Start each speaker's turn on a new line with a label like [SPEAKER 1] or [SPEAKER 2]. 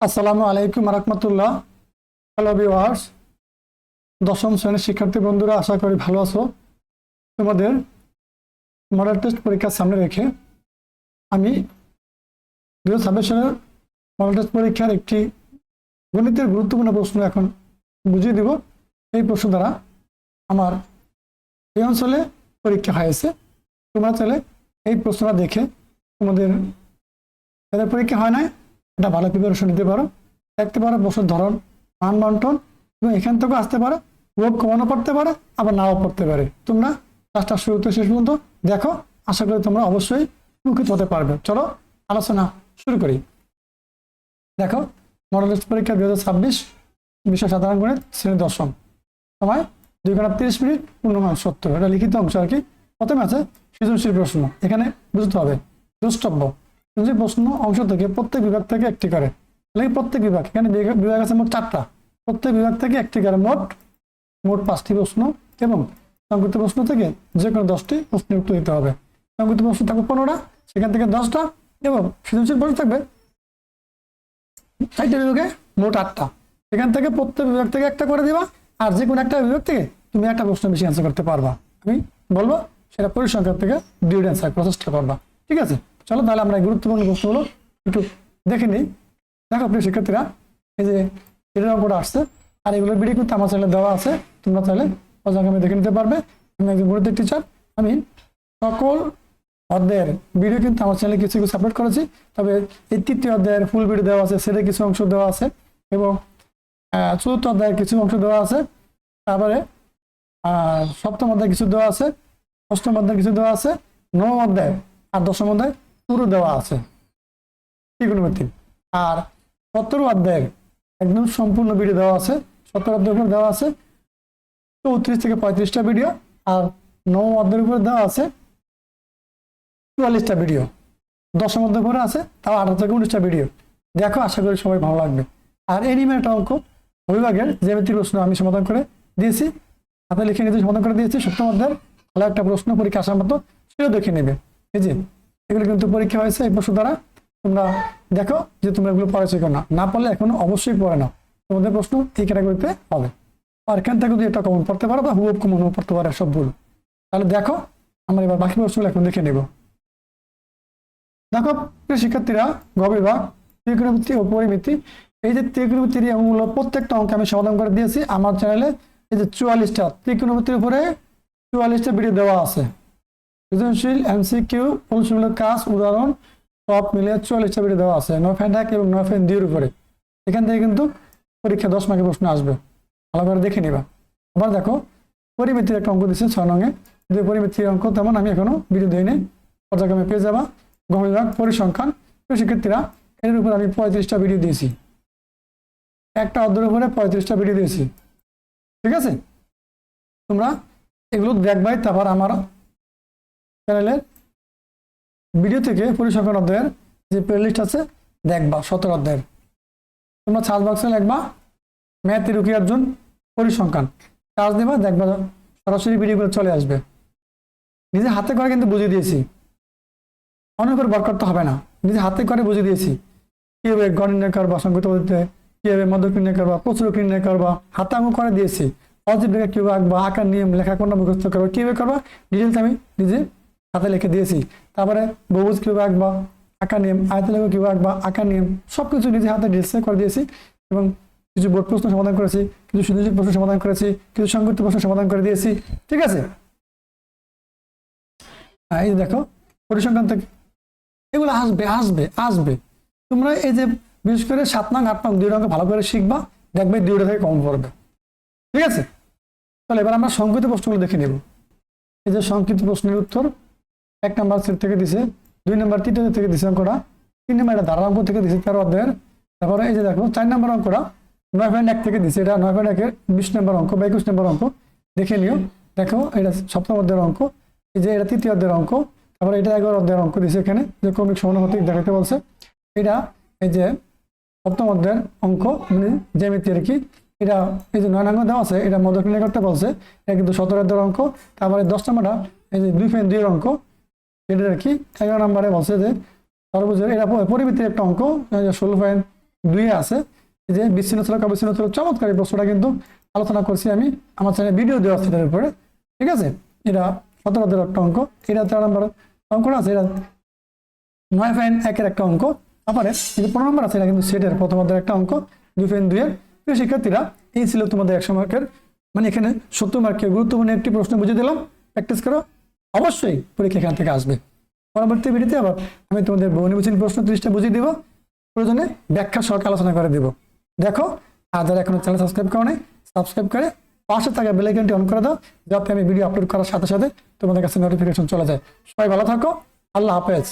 [SPEAKER 1] আসসালামু আলাইকুম রহমতুল্লাহ। Hello viewers, দশম শ্রেণীর শিক্ষার্থী বন্ধুরা, আশা করি ভালো আছো। তোমাদের মডেল টেস্ট পরীক্ষার সামনে রেখে আমি 2026 সালের মডেল টেস্ট পরীক্ষার একটি গণিতের গুরুত্বপূর্ণ প্রশ্ন এখন বুঝিয়ে দিব। এই প্রশ্ন দ্বারা আমার এই অঞ্চলে পরীক্ষা হয়েছে। তোমরা চাইলে এই প্রশ্নটা দেখে তোমাদের যাদের পরীক্ষা হয় নাই এটা ভালো প্রিপারেশন নিতে পারো, দেখতে পারো বছর ধরন, মান বন্টন, এবং এখান থেকেও আসতে পারে, রোগ কমানো পড়তে পারে, আবার নাও পড়তে পারে। তোমরা ক্লাসটা শুরু থেকে শেষ পর্যন্ত দেখো, আশা করি তোমরা অবশ্যই উপকৃত হতে পারবে। চলো আলোচনা শুরু করি। দেখো, মডেল টেস্ট পরীক্ষা 2026 বিষয় সাধারণ গণিত শ্রেণী দশম, সময় 2 ঘন্টা 30 মিনিট, পূর্ণমান 70। এটা লিখিত অংশ আর কি। প্রথমে আছে সৃজনশীল প্রশ্ন। এখানে বুঝতে হবে দ্রষ্টব্য সৃজনশীল প্রশ্ন অংশ থেকে প্রত্যেক বিভাগ থেকে একটি করে, প্রত্যেক বিভাগ, এখানে বিভাগ আছে মোট 4টা, প্রত্যেক বিভাগ থেকে একটি করে মোট 5টি প্রশ্ন, এবং সংক্ষিপ্ত প্রশ্ন থেকে যে কোনো 10টি প্রশ্নের উত্তর দিতে হবে। সংক্ষিপ্ত প্রশ্ন থাকবে 15টা, সেখান থেকে 10টা, এবং সৃজনশীল প্রশ্ন থাকবে 4টে বিভাগে মোট 8টা। এখান থেকে প্রত্যেক বিভাগ থেকে একটা করে দিবা, আর যে কোনো একটা বিভাগ থেকে তুমি একটা প্রশ্ন বেশি অ্যান্সার করতে পারবা। আমি বলবো সেটা পরিসংখ্যান থেকে 2টা অ্যান্সার করার চেষ্টা করবা। ঠিক আছে, চলো তাহলে আমরা এই গুরুত্বপূর্ণ প্রশ্নগুলো একটু দেখে নিই। দেখো প্রিয় শিক্ষার্থীরা, এই যে এটার অঙ্কটা আসছে, আর এগুলোর ভিডিও কিন্তু আমার চ্যানেলে দেওয়া আছে, তোমরা চাইলে আমি দেখে নিতে পারবে। আমি একজন গণিতের টিচার, আমি সকল অধ্যায়ের ভিডিও কিন্তু আমার চ্যানেলে কিছু কিছু আপলোড করেছি। তবে এই 3য় অধ্যায়ের ফুল ভিডিও দেওয়া আছে, সেটা কিছু অংশ দেওয়া আছে, এবং 4র্থ অধ্যায়ের কিছু অংশ দেওয়া আছে, তারপরে 7ম অধ্যায় কিছু দেওয়া আছে, 8ম অধ্যায় কিছু দেওয়া আছে, 9ম অধ্যায় আর 10ম অধ্যায় পুরো দেওয়া আছে ত্রিকোণমিতি। আর 17 অধ্যায়ের একদম সম্পূর্ণ ভিডিও দেওয়া আছে, 17 অধ্যায়ের উপর দেওয়া আছে 34 থেকে 35টা ভিডিও, আর 9ম অধ্যায়ের উপরে দেওয়া আছে 44টা ভিডিও, 10ম অধ্যায়ের উপরে আছে তাও 18 থেকে 19টা ভিডিও। দেখো, আশা করি সবাই ভালো লাগবে। আর এনিমেট অঙ্ক বিভাগের জ্যামিতিক প্রশ্ন আমি সমাধান করে দিয়েছি, হাতে লিখে নিতে সমাধান করে দিয়েছি। 7ম অধ্যায়ের ভালো একটা প্রশ্ন পরীক্ষা আসার মতো, সেটাও দেখে নেবে। এই যে এগুলো কিন্তু পরীক্ষা হয়েছে এই প্রশ্ন দ্বারা। তোমরা দেখো যে তোমরা এগুলো পড়েছো কেন, না পড়লে এখনো অবশ্যই পড়ে নাও, তোমাদের প্রশ্ন এই ক্যাটাগরিতে হবে। আর এখান থেকে যদি এটা কমন পড়তে পারো বা হুবহু কমন পড়তে পারে সবগুলো, তাহলে দেখো আমরা এবার বাকি প্রশ্নগুলো এখন দেখে নেব। দেখো প্রিয় শিক্ষার্থীরা, গ বিভাগ ত্রিকোণমিতি ও পরিমিতি। এই যে ত্রিকোণমিতির অঙ্কগুলো প্রত্যেকটা অঙ্ক আমি সমাধান করে দিয়েছি আমার চ্যানেলে। এই যে 44টা ত্রিকোণমিতির উপরে 44টা ভিডিও দেওয়া আছে। সৃজনশীল, এমসিকিউ, অনুশীলনমূলক কাজ, উদাহরণ সব মিলে 44টা ভিডিও দেওয়া আছে 9.1 এবং 9.2 এর উপরে। এখান থেকে কিন্তু পরীক্ষা 10 মার্কের প্রশ্ন আসবে, ভালো করে দেখে নিবা। আবার দেখো পরিমিতির একটা অঙ্ক দিচ্ছে 6 নঙে, যে পরিমিতির অঙ্ক তেমন আমি এখনো ভিডিও দিইনি, পর্যায়ক্রমে পেয়ে যাবা। গ বিভাগ পরিসংখ্যান। শিক্ষার্থীরা, এর উপর আমি 35টা ভিডিও দিয়েছি, একটা অধ্যায়ের উপরে 35টা ভিডিও দিয়েছি। ঠিক আছে, তোমরা এগুলো দেখবাই। তারপর আমার চ্যানেলের ভিডিও থেকে পরিসংখ্যান অধ্যায়ের যে প্লেলিস্ট আছে দেখবা, 17 অধ্যায়ের। তোমরা সার্চ বক্সে লিখবা ম্যাথ রুকি অর্জুন পরিসংখ্যান, সার্চ দেবা, দেখবা সরাসরি ভিডিওগুলো চলে আসবে। নিজে হাতে করে কিন্তু বুঝিয়ে দিয়েছি, অনেক করে বার করতে হবে না, নিজে হাতে করে বুঝিয়ে দিয়েছি কীভাবে গণ নির্ণয় করবা, সংক্ষিপ্ত পদ্ধতিতে কীভাবে মধ্যক নির্ণয় করবা, প্রচুরক নির্ণয় করবা, হাতে আঙুল করে দিয়েছি। অজীবরেখা কীভাবে আঁকবা, আঁকার নিয়ম, লেখা কোনটা মুখস্থ করবা, কীভাবে করবা, ডিটেলস আমি নিজে হাতে লিখে দিয়েছি। তারপরে বহুভুজ কীভাবে আঁকবা, আঁকার নিয়ম, আয়তলেখ কীভাবে আঁকবা, আঁকার নিয়ম, সব কিছু নিজে হাতে ডিটেলসে করে দিয়েছি। এবং কিছু বোর্ড প্রশ্ন সমাধান করেছি, কিছু সৃজনশীল প্রশ্ন সমাধান করেছি, কিছু সংক্ষিপ্ত প্রশ্ন সমাধান করে দিয়েছি। ঠিক আছে, এই দেখো পরিসংখ্যান থেকে এগুলো আসবে আসবে আসবে। তোমরা এই যে বিশেষ করে 7 নং 8 নং 2 অঙ্ক ভালো করে শিখবা, দেখবে 2টা থেকে কমন পড়বে। ঠিক আছে, তাহলে এবার আমরা সংক্ষিপ্ত প্রশ্নগুলো দেখে নেব। এই যে সংক্ষিপ্ত প্রশ্নের উত্তর 1 নম্বর সেট থেকে দিছে, 2 নম্বর 3টা থেকে দিছে অঙ্কটা, 3 নম্বর এটা ধারা অঙ্ক থেকে দিছে 13 অধ্যায়ের। তারপরে এই যে দেখো 4 নম্বর অঙ্কটা 9.1 থেকে দিছে, এটা 9.1-এর 20 নম্বর অঙ্ক বা 21 নম্বর অঙ্ক দেখে নিও। দেখো এটা 7ম অধ্যায়ের অঙ্ক, এই যে এটা 3য় অধ্যায়ের অঙ্ক। তারপরে এটা 11 অধ্যায়ের অঙ্ক দিছে, এখানে যে ক্রমিক সমানুপাতিক দেখাতে বলছে। এটা এই যে 7ম অধ্যায়ের অঙ্ক, মানে জ্যামিতি আর কি। এটা এই যে 9 নং দেওয়া আছে, এটা মধ্যক নির্ণয় করতে বলছে, এটা কিন্তু 17 অধ্যায়ের অঙ্ক। তারপরে 10 নম্বরটা এই যে 2.2 এর অঙ্ক, এটা আর কি 11 নম্বরে বলছে যে সর্বোচ্চ এটা পরিমিতির একটা অঙ্ক 16. 2 আছে এই যে বিচ্ছিন্ন ছিল অবিচ্ছিন্ন ছিল, চমৎকার এই প্রশ্নটা কিন্তু আলোচনা করছি আমি আমার চ্যানেলে ভিডিও দেওয়া আছে এটার উপরে, ঠিক আছে। এটা 17 অধ্যায়ের একটা অঙ্ক, এটা 13 নম্বর অঙ্কটা আছে, এটা 9.1 একটা অঙ্ক। তারপরে এই যে 15 নম্বর আছে, এটা কিন্তু সেটের প্রথম অধ্যায়ের একটা অঙ্ক 2.2 এর। প্রিয় শিক্ষার্থীরা, এই ছিল তোমাদের 100 মার্কের, মানে এখানে 70 মার্কের গুরুত্বপূর্ণ একটি প্রশ্ন বুঝিয়ে দিলাম। প্র্যাকটিস করো, অবশ্যই পরীক্ষা এখান থেকে আসবে। পরবর্তী ভিডিওতে আবার আমি তোমাদের বহুনির্বাচনী প্রশ্ন 30টা বুঝিয়ে দিব, প্রয়োজনে ব্যাখ্যা সহকারে আলোচনা করে দিব। দেখো, আর যারা এখনো চ্যানেল সাবস্ক্রাইব করো নাই, সাবস্ক্রাইব করে পাশে থাকা বেল আইকনটি অন করে দাও, যাতে আমি ভিডিও আপলোড করার সাথে সাথে তোমাদের কাছে নোটিফিকেশন চলে যায়। সবাই ভালো থাকো, আল্লাহ হাফেজ।